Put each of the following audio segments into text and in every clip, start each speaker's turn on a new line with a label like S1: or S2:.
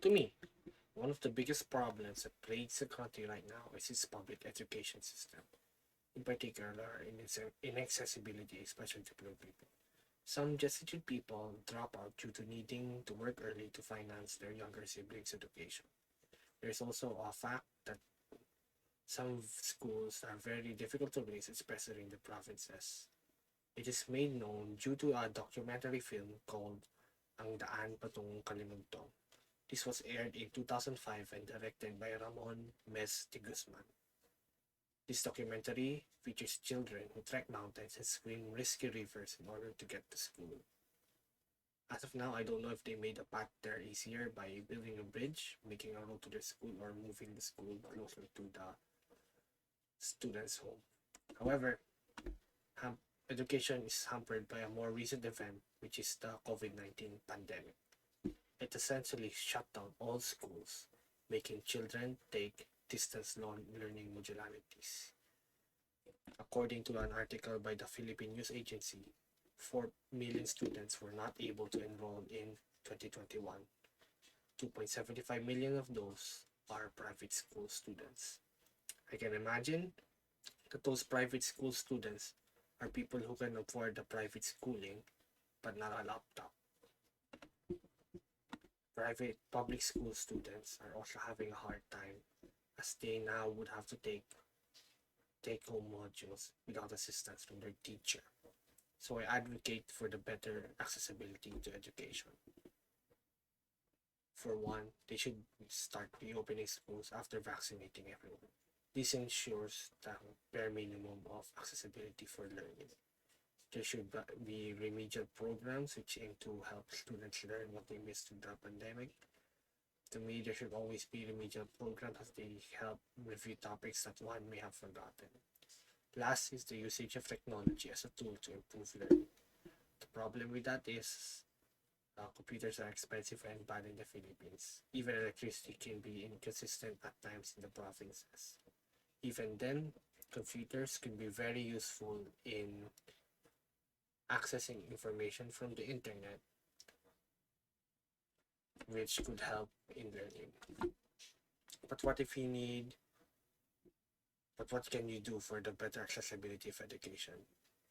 S1: To me, one of the biggest problems that plagues the country right now is its public education system, in particular in its inaccessibility, especially to poor people. Some destitute people drop out due to needing to work early to finance their younger siblings' education. There's also a fact that some schools are very difficult to reach, especially in the provinces. It is made known due to a documentary film called Ang Daan Patungong Kalimuntong. This was aired in 2005 and directed by Ramon Mes de Guzman. This documentary features children who trek mountains and swim risky rivers in order to get to school. As of now, I don't know if they made a path there easier by building a bridge, making a road to their school, or moving the school closer to the student's home. However, ham- education is hampered by a more recent event, which is the COVID-19 pandemic. It essentially shut down all schools, making children take distance learning modularities. According to an article by the Philippine News Agency, 4 million students were not able to enroll in 2021. 2.75 million of those are private school students. I can imagine that those private school students are people who can afford the private schooling but not a laptop. Private public school students are also having a hard time as they now would have to take home modules without assistance from their teacher. So I advocate for the better accessibility to education. For one, they should start reopening schools after vaccinating everyone. This ensures the bare minimum of accessibility for learning. There should be remedial programs which aim to help students learn what they missed through the pandemic. To me, there should always be remedial programs as they help review topics that one may have forgotten. Last is the usage of technology as a tool to improve learning. The problem with that is computers are expensive and bad in the Philippines. Even electricity can be inconsistent at times in the provinces. Even then, computers can be very useful in accessing information from the internet, which could help in learning. But what if you need, but what can you do for the better accessibility of education?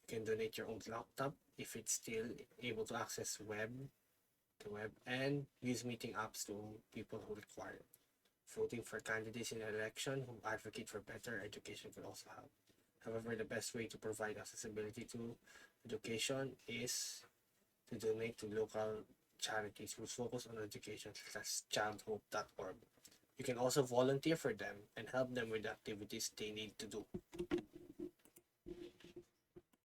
S1: You can donate your own laptop if it's still able to access the web, and use meeting apps to people who require it. Voting for candidates in an election who advocate for better education could also help. However, the best way to provide accessibility to education is to donate to local charities who focus on education, such as childhope.org. You can also volunteer for them and help them with the activities they need to do.